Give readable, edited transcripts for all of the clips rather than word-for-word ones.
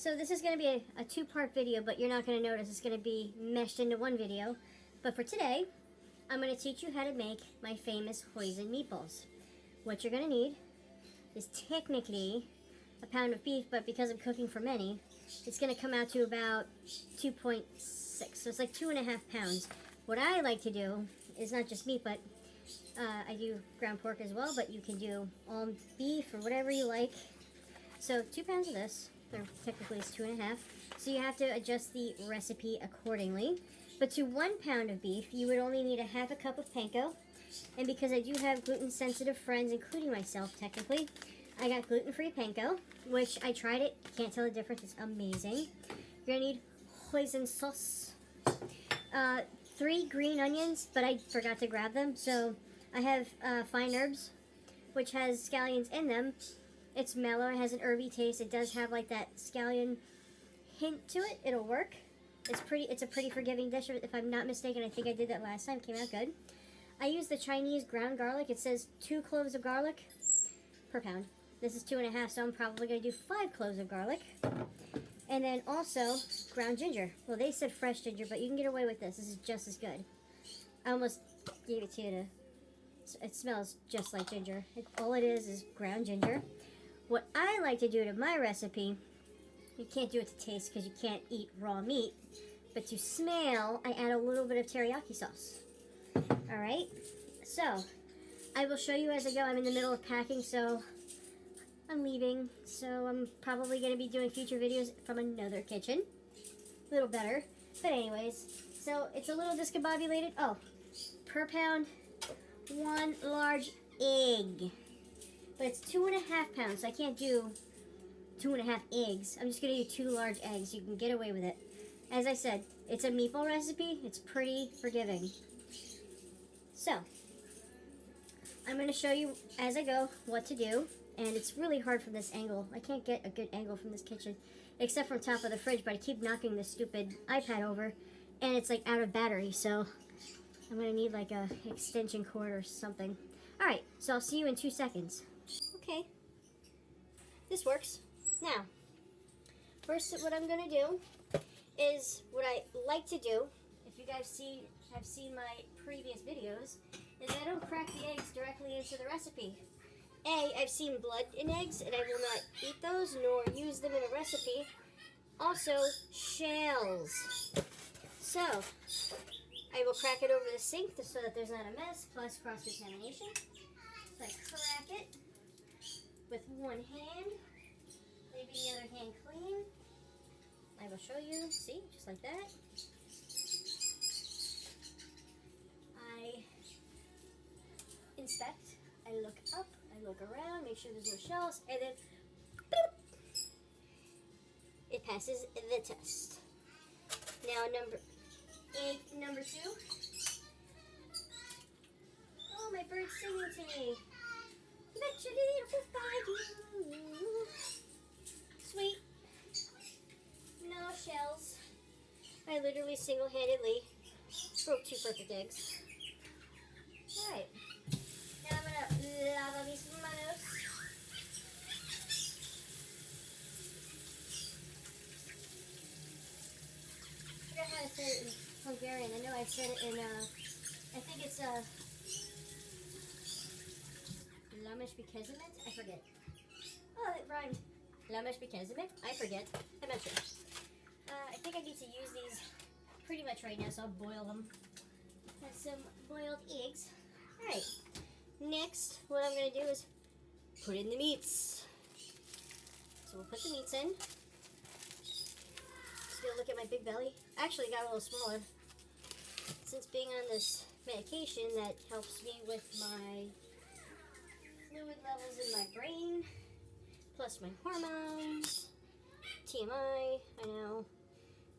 So this is going to be a two-part video, but you're not going to notice. It's going to be meshed into one video. But for today, I'm going to teach you how to make my famous Hoisin meatballs. What you're going to need is technically a pound of beef, but because I'm cooking for many, it's going to come out to about 2.6. So it's like 2.5 pounds. What I like to do is not just meat, but I do ground pork as well, but you can do all beef or whatever you like. So 2 pounds of this. Technically it's 2.5, so you have to adjust the recipe accordingly. But to 1 pound of beef, you would only need a half a cup of panko, and because I do have gluten-sensitive friends, including myself technically, I got gluten-free panko, which I tried it, can't tell the difference, it's amazing. You're gonna need hoisin sauce, 3 green onions, but I forgot to grab them, so I have fine herbs, which has scallions in them. It's mellow, it has an herby taste, it does have like that scallion hint to it, it'll work. It's a pretty forgiving dish, if I'm not mistaken. I think I did that last time, came out good. I use the Chinese ground garlic. It says 2 cloves of garlic per pound. This is 2.5, so I'm probably going to do 5 cloves of garlic. And then also ground ginger. Well, they said fresh ginger, but you can get away with this. This is just as good. I almost gave it to you it smells just like ginger. All it is ground ginger. What I like to do to my recipe, you can't do it to taste because you can't eat raw meat, but to smell, I add a little bit of teriyaki sauce. Alright, so I will show you as I go. I'm in the middle of packing, so I'm leaving, so I'm probably going to be doing future videos from another kitchen. A little better, but anyways, so it's a little discombobulated. Oh, per pound, 1 large egg. But it's 2.5 pounds, so I can't do 2.5 eggs. I'm just going to do 2 large eggs. You can get away with it. As I said, it's a meatball recipe. It's pretty forgiving. So, I'm going to show you as I go what to do. And it's really hard from this angle. I can't get a good angle from this kitchen, except from top of the fridge, but I keep knocking this stupid iPad over, and it's like out of battery, so I'm going to need like a extension cord or something. Alright, so I'll see you in 2 seconds. Okay, this works. Now, first what I'm going to do is what I like to do, if you guys have seen my previous videos, is I don't crack the eggs directly into the recipe. I've seen blood in eggs, and I will not eat those nor use them in a recipe. Also, shells. So, I will crack it over the sink so that there's not a mess, plus cross-contamination. So I crack it with one hand, leaving the other hand clean. I will show you, see, just like that. I inspect, I look up, I look around, make sure there's no shells, and then boop, it passes the test. Now egg number 2. Oh, my bird's singing to me. Let your little find you. Sweet. No shells. I literally single-handedly broke 2 perfect eggs. Alright. Now I'm gonna lava mis manos. I forgot how to say it in Hungarian. I know I said it in, I think it's, Lamesh Bikezimet? I forget. Oh, it rhymed. Lamesh Bikezimet? I forget. I'm not sure. I think I need to use these pretty much right now, so I'll boil them. Have some boiled eggs. Alright. Next, what I'm going to do is put in the meats. So we'll put the meats in. Just gonna look at my big belly. Actually, it got a little smaller. Since being on this medication that helps me with my fluid levels in my brain, plus my hormones, TMI, I know.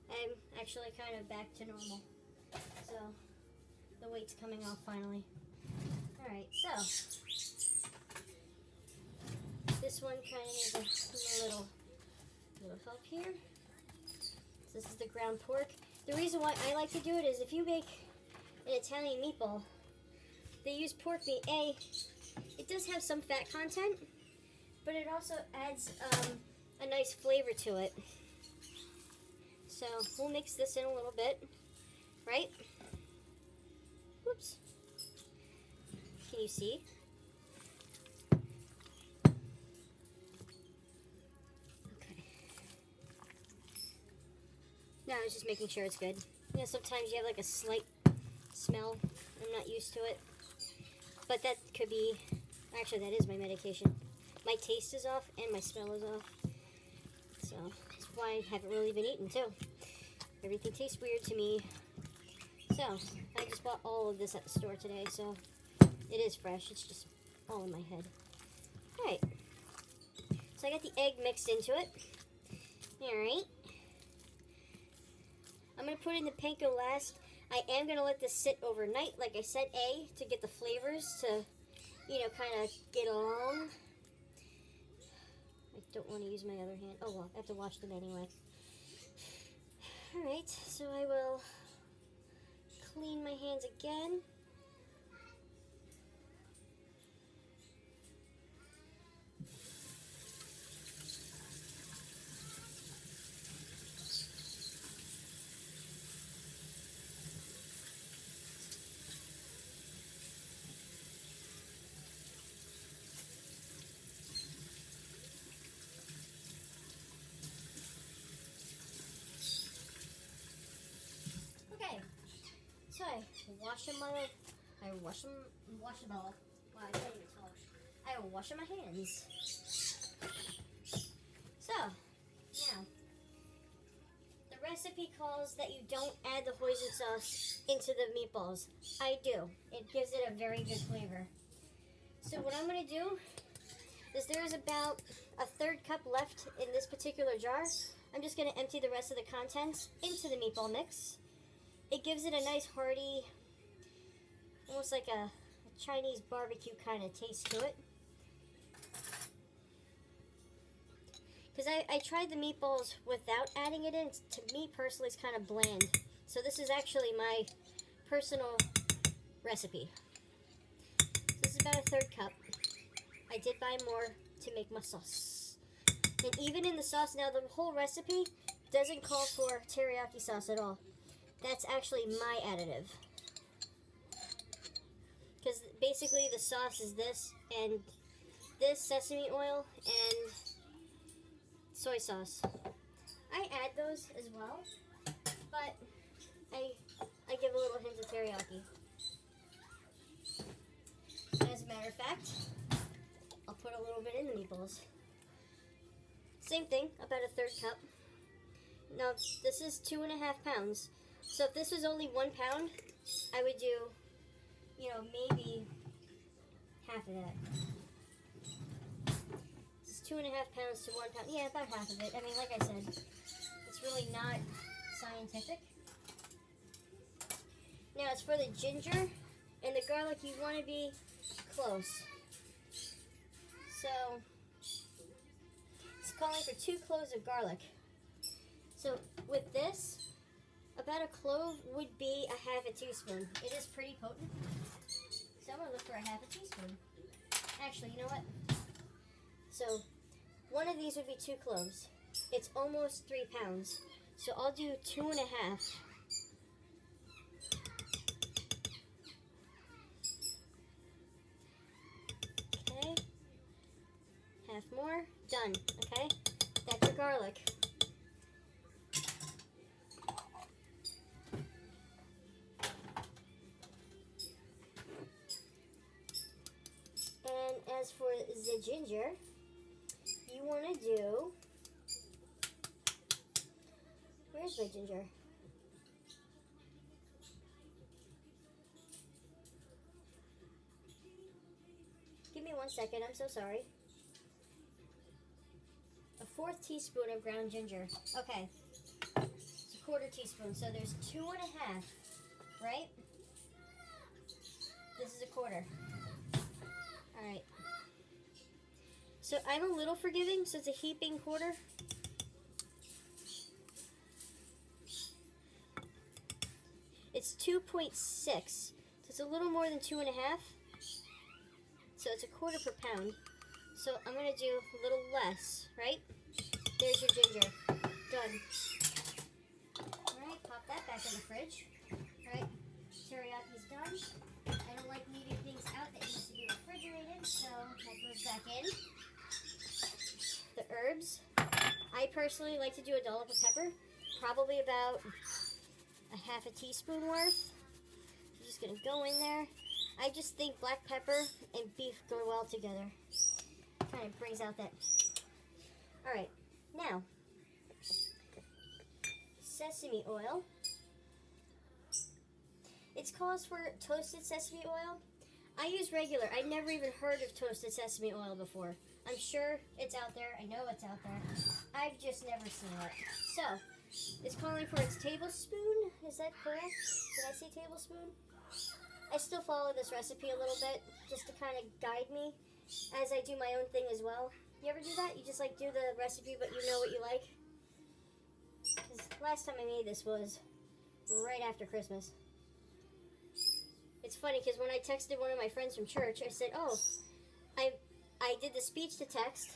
I'm actually kind of back to normal. So, the weight's coming off finally. Alright, so, this one kind of needs a little help here. So this is the ground pork. The reason why I like to do it is if you make an Italian meatball, they use pork meat. It does have some fat content, but it also adds a nice flavor to it. So we'll mix this in a little bit, right? Whoops. Can you see? Okay. No, I was just making sure it's good. You know, sometimes you have like a slight smell. I'm not used to it. But that could be, actually that is my medication. My taste is off and my smell is off. So that's why I haven't really been eating too. Everything tastes weird to me. So I just bought all of this at the store today, so it is fresh. It's just all in my head. Alright. So I got the egg mixed into it. Alright. I'm going to put in the panko last. I am going to let this sit overnight, like I said, to get the flavors to, you know, kind of get along. I don't want to use my other hand. Oh, well, I have to wash them anyway. Alright, so I will clean my hands again. So I wash them all. Wash them all. Wow, I can't even talk. I will wash my hands. So, now, the recipe calls that you don't add the hoisin sauce into the meatballs. I do. It gives it a very good flavor. So what I'm going to do is there is about a third cup left in this particular jar. I'm just going to empty the rest of the contents into the meatball mix. It gives it a nice hearty, almost like a Chinese barbecue kind of taste to it. Because I tried the meatballs without adding it in. To me personally, it's kind of bland. So this is actually my personal recipe. So this is about a third cup. I did buy more to make my sauce. And even in the sauce, now the whole recipe doesn't call for teriyaki sauce at all. That's actually my additive. Because basically the sauce is this, and this sesame oil and soy sauce. I add those as well, but I give a little hint of teriyaki. As a matter of fact, I'll put a little bit in the meatballs. Same thing, about a third cup. Now this is 2.5 pounds. So if this was only 1 pound, I would do, you know, maybe half of that. This is 2.5 pounds to 1 pound. Yeah, about half of it. I mean, like I said, it's really not scientific. Now as for the ginger and the garlic, you want to be close. So it's calling for 2 cloves of garlic. So with this, about a clove would be a half a teaspoon. It is pretty potent. So I'm going to look for a half a teaspoon. Actually, you know what? So one of these would be 2 cloves. It's almost 3 pounds. So I'll do 2.5. Okay. Half more. Done. Okay. That's your garlic. As for the ginger, you want to do, where's my ginger? Give me 1 second, I'm so sorry. A 1/4 teaspoon of ground ginger. Okay, it's a 1/4 teaspoon, so there's 2.5, right? This is a 1/4. All right. So I'm a little forgiving, so it's a heaping 1/4. It's 2.6, so it's a little more than 2.5. So it's a 1/4 per pound. So I'm gonna do a little less, right? There's your ginger. Done. herbs. I personally like to do a dollop of pepper, probably about a half a teaspoon worth. I'm just gonna go in there. I just think black pepper and beef go well together. Kind of brings out that. All right, now sesame oil. It calls for toasted sesame oil. I use regular. I never even heard of toasted sesame oil before. I'm sure it's out there. I know it's out there. I've just never seen it. So, it's calling for its tablespoon. Is that correct? Did I say tablespoon? I still follow this recipe a little bit just to kind of guide me as I do my own thing as well. You ever do that? You just like do the recipe but you know what you like? 'Cause last time I made this was right after Christmas. It's funny because when I texted one of my friends from church, I said, oh, I did the speech to text,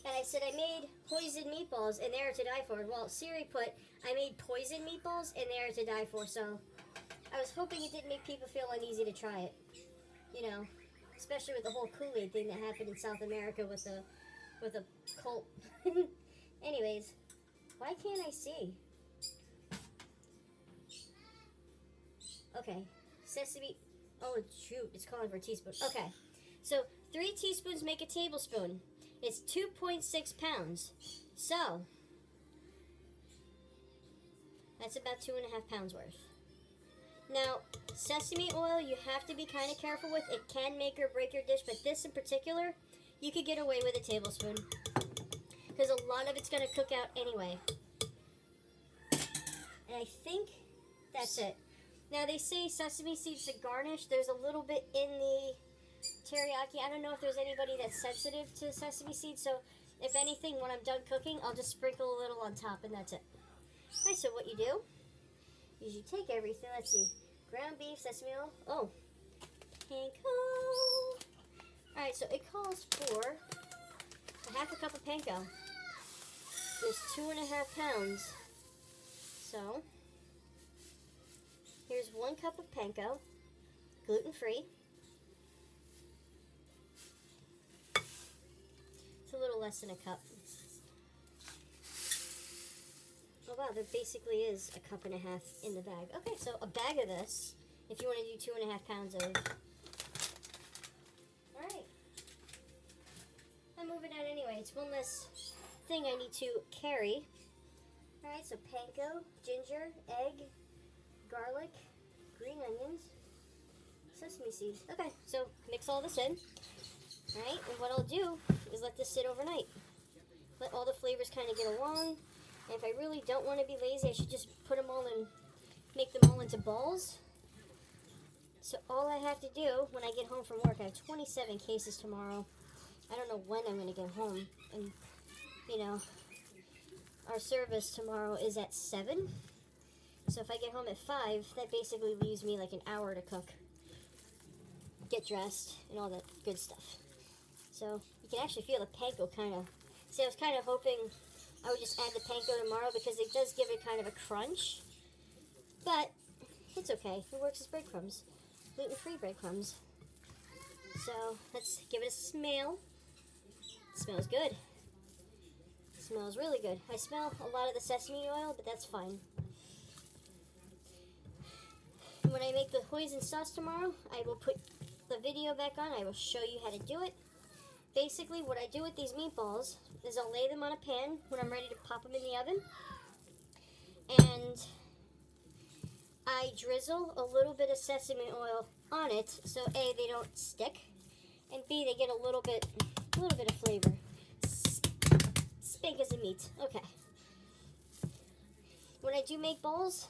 and I said I made Hoisin Meatballs and they are to die for. Well, Siri put, I made poison meatballs and they are to die for, so I was hoping it didn't make people feel uneasy to try it. You know, especially with the whole Kool-Aid thing that happened in South America with a cult. Anyways, why can't I see? Okay. Sesame, oh shoot, it's calling for a teaspoon. Okay, so 3 teaspoons make a tablespoon. It's 2.6 pounds. So, that's about 2.5 pounds worth. Now, sesame oil, you have to be kind of careful with. It can make or break your dish, but this in particular, you could get away with a tablespoon. Because a lot of it's going to cook out anyway. And I think that's it. Now, they say sesame seeds to garnish. There's a little bit in the teriyaki. I don't know if there's anybody that's sensitive to sesame seeds, so if anything, when I'm done cooking, I'll just sprinkle a little on top, and that's it. All right, so what you do is you take everything. Let's see. Ground beef, sesame oil. Oh, panko. All right, so it calls for a half a cup of panko. There's 2.5 pounds. So, here's 1 cup of panko, gluten-free. It's a little less than a cup. Oh wow, there basically is a cup and a half in the bag. Okay, so a bag of this, if you want to do 2.5 pounds of. Alright. I'm moving out anyway. It's one less thing I need to carry. Alright, so panko, ginger, egg, garlic, green onions, sesame seeds. Okay, so mix all this in. Alright, and what I'll do is let this sit overnight. Let all the flavors kind of get along. And if I really don't want to be lazy, I should just put them all in, make them all into balls. So all I have to do when I get home from work, I have 27 cases tomorrow. I don't know when I'm going to get home. And, you know, our service tomorrow is at 7. So if I get home at 5, that basically leaves me like an hour to cook, get dressed, and all that good stuff. So you can actually feel the panko kind of. See, I was kind of hoping I would just add the panko tomorrow because it does give it kind of a crunch. But it's okay. It works as breadcrumbs. Gluten-free breadcrumbs. So let's give it a smell. It smells good. It smells really good. I smell a lot of the sesame oil, but that's fine. When I make the hoisin sauce tomorrow, I will put the video back on. I will show you how to do it. Basically, what I do with these meatballs is I'll lay them on a pan when I'm ready to pop them in the oven. And I drizzle a little bit of sesame oil on it so A, they don't stick, and B, they get a little bit of flavor. Spank as a meat. Okay. When I do make balls,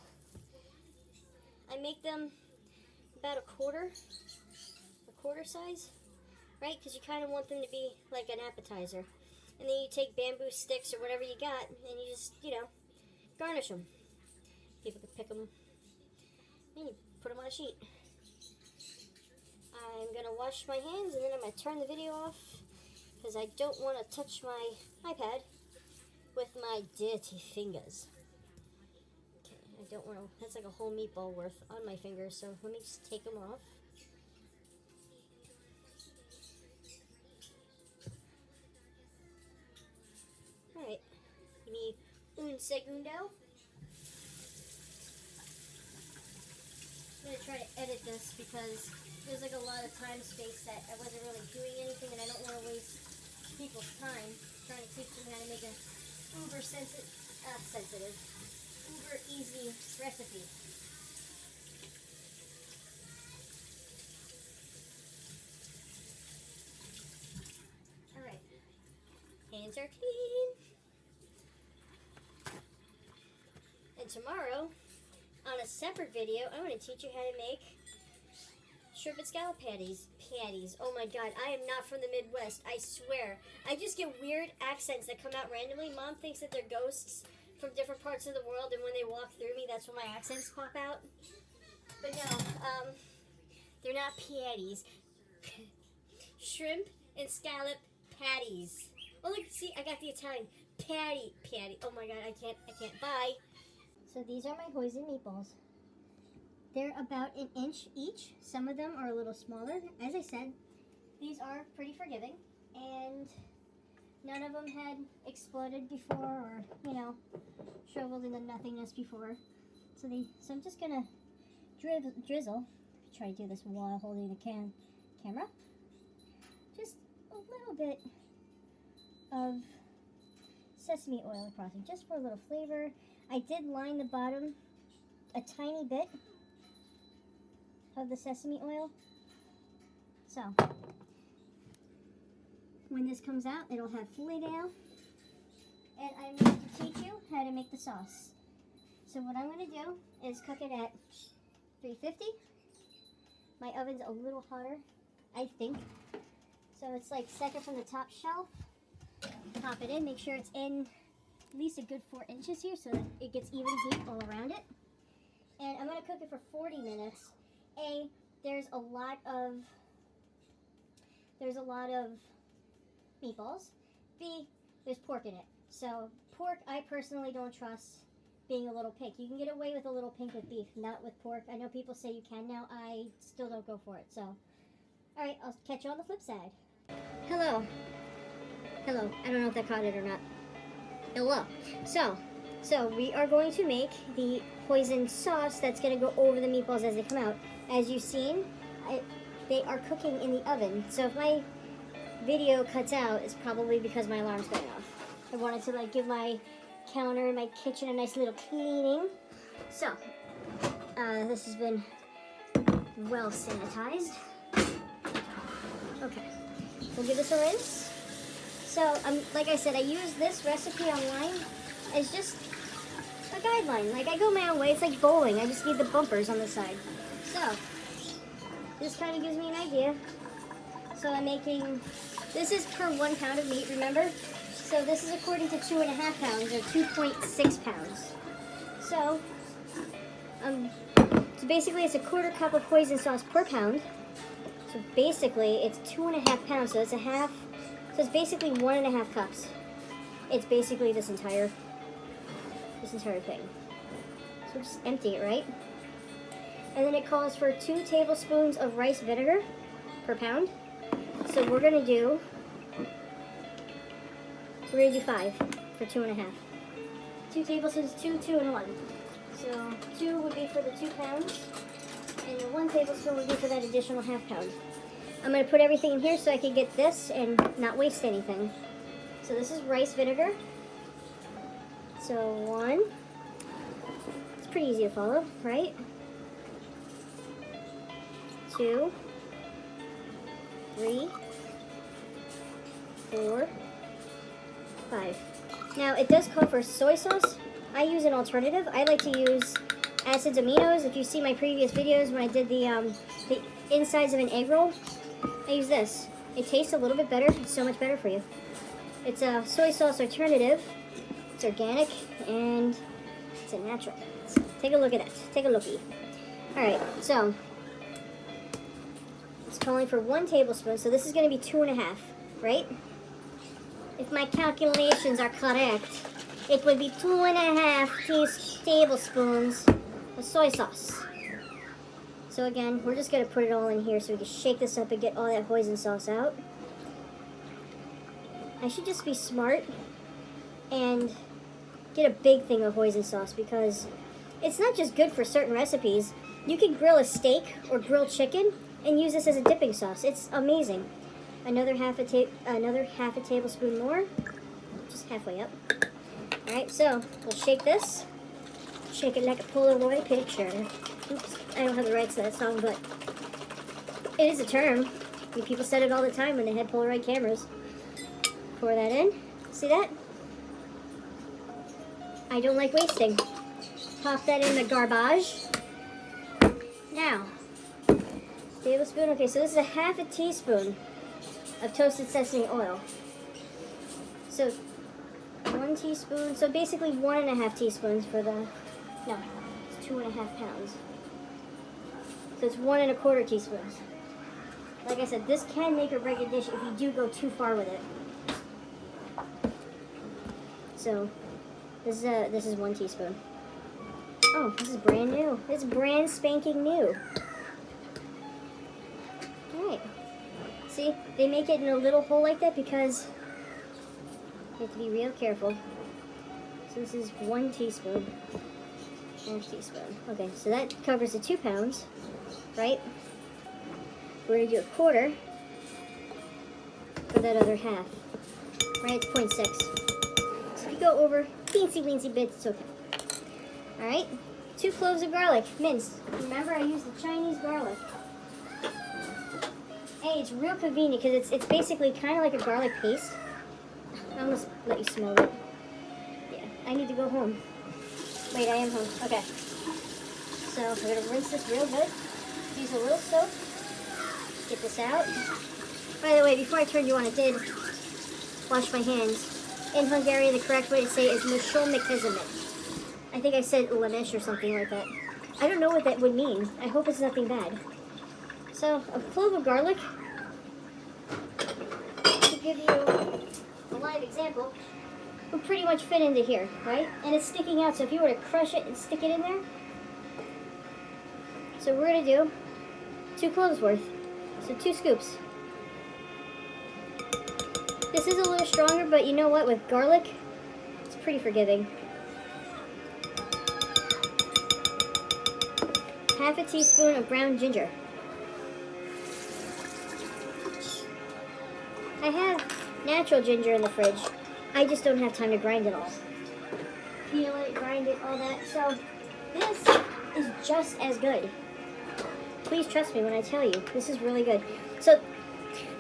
I make them about a quarter size, right? Because you kind of want them to be like an appetizer. And then you take bamboo sticks or whatever you got, and you just, you know, garnish them. People can pick them, and you put them on a sheet. I'm going to wash my hands, and then I'm going to turn the video off, because I don't want to touch my iPad with my dirty fingers. Okay, I don't want to, that's like a whole meatball worth on my fingers, so let me just take them off. un segundo. I'm going to try to edit this because there's like a lot of time space that I wasn't really doing anything, and I don't want to waste people's time trying to teach them how to make a uber easy recipe. Alright, hands are clean. And tomorrow, on a separate video, I'm going to teach you how to make shrimp and scallop patties. Oh my god, I am not from the Midwest, I swear. I just get weird accents that come out randomly. Mom thinks that they're ghosts from different parts of the world, and when they walk through me, that's when my accents pop out. But no, they're not patties. Shrimp and scallop patties. Oh look, see, I got the Italian. Patty. Oh my god, I can't. Bye. So these are my Hoisin meatballs. They're about an inch each. Some of them are a little smaller. As I said, these are pretty forgiving, and none of them had exploded before or, you know, shriveled into nothingness before. So I'm just gonna drizzle. Try to do this while holding the camera. Just a little bit of sesame oil across them, just for a little flavor. I did line the bottom a tiny bit of the sesame oil. So when this comes out, it'll have filet now. And I'm going to teach you how to make the sauce. So what I'm going to do is cook it at 350. My oven's a little hotter, I think. So it's like second from the top shelf. Pop it in, make sure it's in at least a good 4 inches here so that it gets even heat all around it. And I'm going to cook it for 40 minutes. A, there's a lot of meatballs. B, there's pork in it. So pork, I personally don't trust being a little pink. You can get away with a little pink with beef, not with pork. I know people say you can now. I still don't go for it. So, all right, I'll catch you on the flip side. Hello. I don't know if that caught it or not. Hello. So we are going to make the Hoisin sauce that's going to go over the meatballs as they come out. As you've seen, they are cooking in the oven. So if my video cuts out, it's probably because my alarm's going off. I wanted to give my counter and my kitchen a nice little cleaning. So this has been well sanitized. Okay, we'll give this a rinse. So like I said, I use this recipe online as just a guideline. I go my own way. It's like bowling. I just need the bumpers on the side. So this kind of gives me an idea. So I'm making, this is per 1 pound of meat, remember? So this is according to 2.5 pounds or 2.6 pounds. So, so basically it's a 1/4 cup of Hoisin sauce per pound. So basically it's 2.5 pounds. So it's so it's basically 1.5 cups. It's basically this entire thing. So just empty it, right? And then it calls for 2 tablespoons of rice vinegar per pound. So we're gonna do 5 for 2.5. 2 tablespoons, 2, and 1. So 2 would be for the 2 pounds, and the 1 tablespoon would be for that additional 1/2 pound. I'm gonna put everything in here so I can get this and not waste anything. So this is rice vinegar. So 1. It's pretty easy to follow, right? 2, 3, 4, 5. Now it does call for soy sauce. I use an alternative. I like to use acids aminos. If you see my previous videos when I did the insides of an egg roll, I use this. It tastes a little bit better. It's so much better for you. It's a soy sauce alternative. It's organic and it's a natural. Take a look at that. Take a looky. All right, so it's calling for 1 tablespoon. So this is going to be 2.5, right? If my calculations are correct, it would be 2.5 tablespoons of soy sauce. So again, we're just going to put it all in here so we can shake this up and get all that Hoisin sauce out. I should just be smart and get a big thing of hoisin sauce because it's not just good for certain recipes. You can grill a steak or grill chicken and use this as a dipping sauce. It's amazing. Another half a tablespoon more, just halfway up. All right, so we'll shake this. Shake it like a Polaroid picture. Oops, I don't have the rights to that song, but it is a term. I mean, people said it all the time when they had Polaroid cameras. Pour that in. See that? I don't like wasting. Pop that in the garbage. Now, tablespoon. Okay, so this is a half a teaspoon of toasted sesame oil. So 1 teaspoon. So basically 1.5 teaspoons for the. No, it's 2.5 pounds. So it's 1.25 teaspoons. Like I said, this can make or break a dish if you do go too far with it. So this is 1 teaspoon. Oh, this is brand new. It's brand spanking new. All right. See, they make it in a little hole like that because you have to be real careful. So this is 1 teaspoon. 1 teaspoon. Okay, so that covers the 2 pounds, right? We're going to do 1/4 for that other half. Right, it's 0.6. So if you go over teensy weensy bits, it's okay. Alright, 2 cloves of garlic, minced. Remember, I used the Chinese garlic. Hey, it's real convenient because it's basically kind of like a garlic paste. I almost let you smell it. Yeah, I need to go home. Wait, I am home. Okay. So we're going to rinse this real good. Use a little soap. Get this out. By the way, before I turned you on, I did wash my hands. In Hungarian, the correct way to say it is Mosholmekizimit. I think I said Lemesh or something like that. I don't know what that would mean. I hope it's nothing bad. So, a clove of garlic, to give you a live example, will pretty much fit into here, right? And it's sticking out, so if you were to crush it and stick it in there. So we're going to do 2 cloves worth. So 2 scoops. This is a little stronger, but you know what? With garlic, it's pretty forgiving. Half a teaspoon of ground ginger. I have natural ginger in the fridge. I just don't have time to grind it all. Peel it, grind it, all that. So this is just as good. Please trust me when I tell you, this is really good. So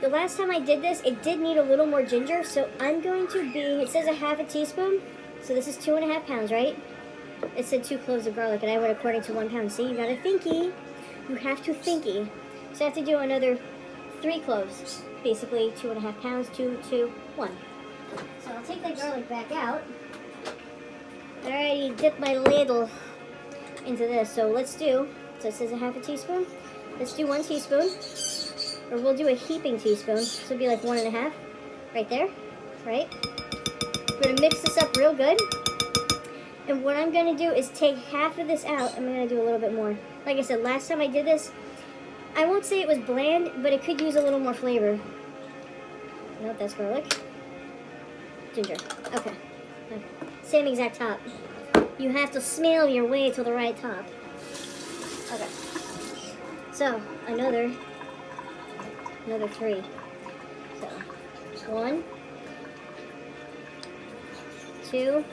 the last time I did this, it did need a little more ginger, so I'm going to be, it says a half a teaspoon, so this is 2.5 pounds, right? It said 2 cloves of garlic, and I went according to 1 pound. See, you got to thinky. You have to thinky. So I have to do another 3 cloves, basically 2.5 pounds, 2, 2, 1. So I'll take the garlic back out. I already dipped my ladle into this, so let's do, so it says a half a teaspoon. Let's do 1 teaspoon, or we'll do a heaping teaspoon, so it'll be like 1.5, right there, right? We're gonna mix this up real good, and what I'm gonna do is take half of this out. I'm gonna do a little bit more. Like I said, last time I did this, I won't say it was bland, but it could use a little more flavor. Nope, that's garlic. Ginger, okay. Same exact top. You have to smell your way to the right top. Okay. So, another 3. So, 1, 2,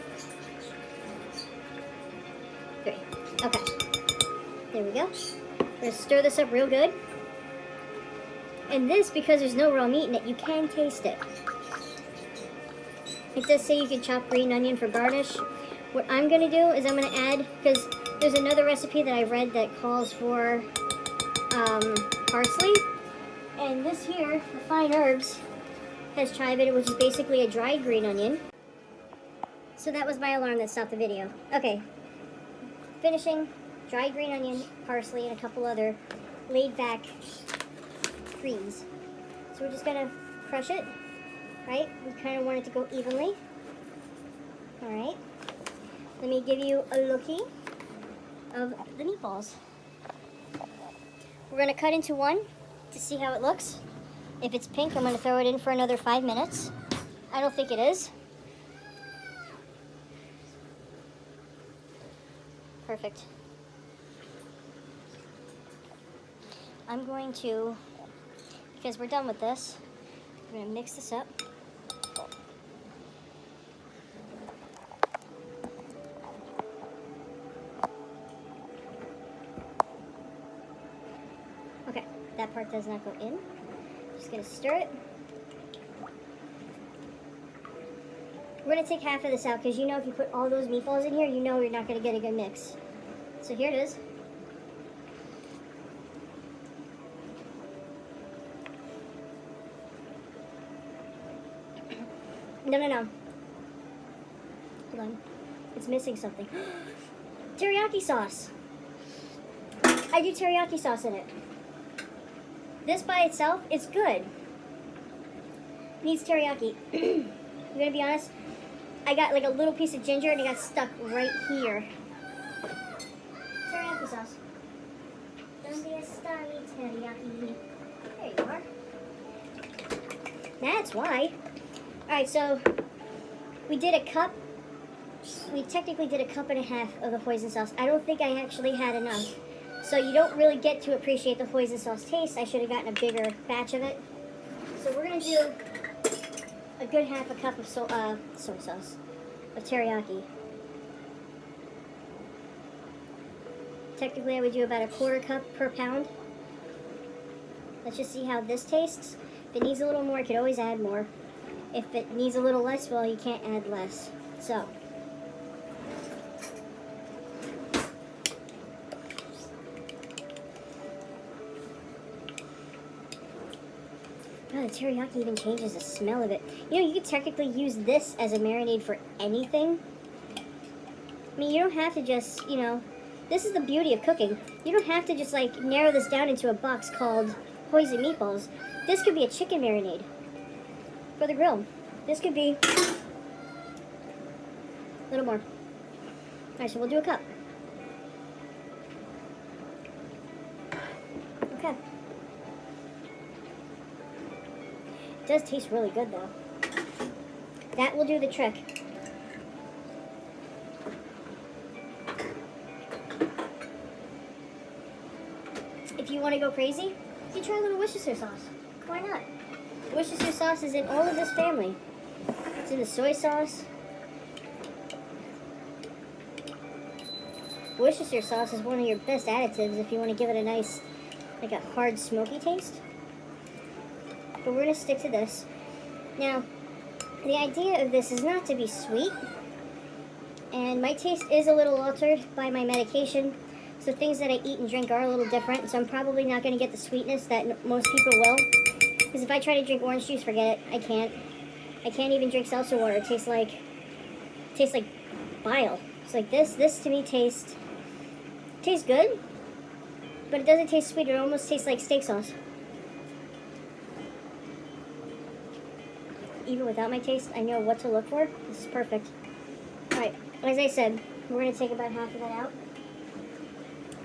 3. Okay. There we go. We're going to stir this up real good. And this, because there's no raw meat in it, you can taste it. It does say you can chop green onion for garnish. What I'm going to do is I'm going to add, because there's another recipe that I read that calls for parsley. And this here, the fine herbs, has chive in it, which is basically a dried green onion. So that was my alarm that stopped the video. Okay, finishing dried green onion, parsley, and a couple other laid-back greens. So we're just going to crush it, right? We kind of want it to go evenly. All right. Let me give you a lookie of the meatballs. We're going to cut into one to see how it looks. If it's pink, I'm going to throw it in for another 5 minutes. I don't think it is. Perfect. I'm going to, because we're done with this, we're going to mix this up. Okay, that part does not go in. Just going to stir it. We're going to take half of this out because you know if you put all those meatballs in here, you know you're not going to get a good mix. So here it is. No. Hold on. It's missing something. Teriyaki sauce. I do teriyaki sauce in it. This by itself is good. Needs teriyaki. I'm gonna be honest. I got like a little piece of ginger and it got stuck right here. Teriyaki sauce. Teriyaki. There you are. That's why. Alright, so we did a cup. We technically did a cup and a half of the hoisin sauce. I don't think I actually had enough. So you don't really get to appreciate the hoisin sauce taste. I should have gotten a bigger batch of it. So we're going to do a good half a cup of soy sauce, of teriyaki. Technically I would do about a quarter cup per pound. Let's just see how this tastes. If it needs a little more, I could always add more. If it needs a little less, well, you can't add less. So, oh, the teriyaki even changes the smell of it. You know, you could technically use this as a marinade for anything. I mean, you don't have to just, you know, this is the beauty of cooking. You don't have to just, like, narrow this down into a box called Hoisin Meatballs. This could be a chicken marinade for the grill. This could be a little more. Alright, so we'll do a cup. Okay. It does taste really good though. That will do the trick. If you want to go crazy, you can try a little Worcestershire sauce. Why not? Worcestershire sauce is in all of this family. It's in the soy sauce. Worcestershire sauce is one of your best additives if you want to give it a nice, like a hard smoky taste. But we're going to stick to this. Now, the idea of this is not to be sweet. And my taste is a little altered by my medication. So things that I eat and drink are a little different. So I'm probably not going to get the sweetness that most people will. Because if I try to drink orange juice, forget it. I can't. I can't even drink seltzer water. It tastes like bile. It's like this. This to me tastes good, but it doesn't taste sweet. It almost tastes like steak sauce. Even without my taste, I know what to look for. This is perfect. Alright, as I said, we're going to take about half of that out.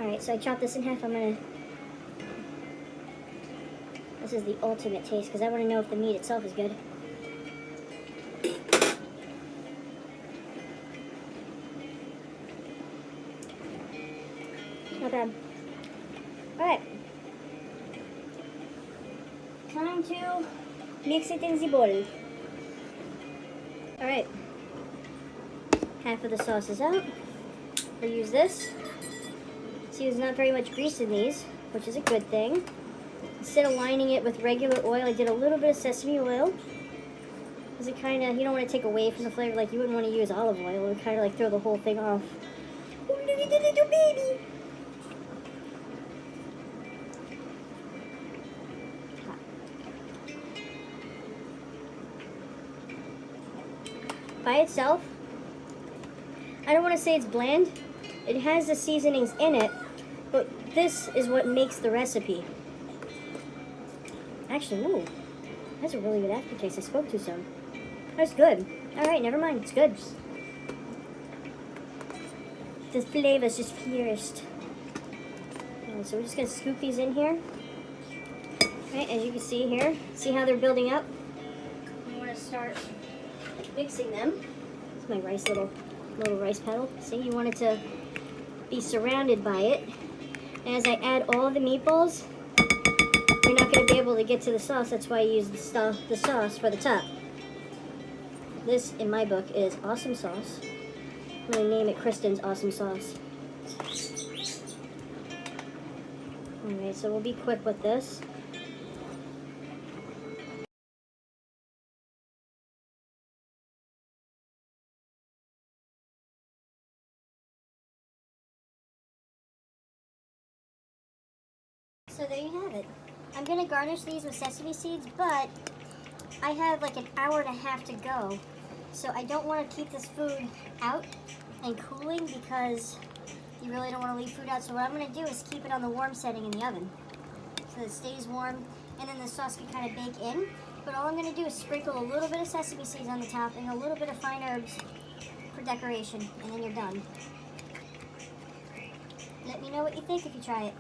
Alright, so I chopped this in half. This is the ultimate taste, because I want to know if the meat itself is good. Not bad. Alright. Time to mix it in the bowl. Alright. Half of the sauce is out. We'll use this. See, there's not very much grease in these, which is a good thing. Instead of lining it with regular oil, I did a little bit of sesame oil. Because it kind of, you don't want to take away from the flavor, like you wouldn't want to use olive oil. It would kind of like throw the whole thing off. Oh, look at the little baby! By itself, I don't want to say it's bland. It has the seasonings in it, but this is what makes the recipe. Actually, ooh, that's a really good aftertaste. I spoke too soon. That's good. Alright, never mind. It's good. The flavor's just fierce. Alright, so we're just going to scoop these in here. Alright, as you can see here, see how they're building up? You want to start mixing them. It's my rice little rice pedal. See, you want it to be surrounded by it. As I add all the meatballs, you're not going to be able to get to the sauce. That's why I use the sauce for the top. This, in my book, is awesome sauce. I'm going to name it Kristen's Awesome Sauce. Alright, so we'll be quick with this. So there you have it. I'm going to garnish these with sesame seeds, but I have like an hour and a half to go. So I don't want to keep this food out and cooling because you really don't want to leave food out. So what I'm going to do is keep it on the warm setting in the oven so that it stays warm, and then the sauce can kind of bake in. But all I'm going to do is sprinkle a little bit of sesame seeds on the top and a little bit of fine herbs for decoration, and then you're done. Let me know what you think if you try it.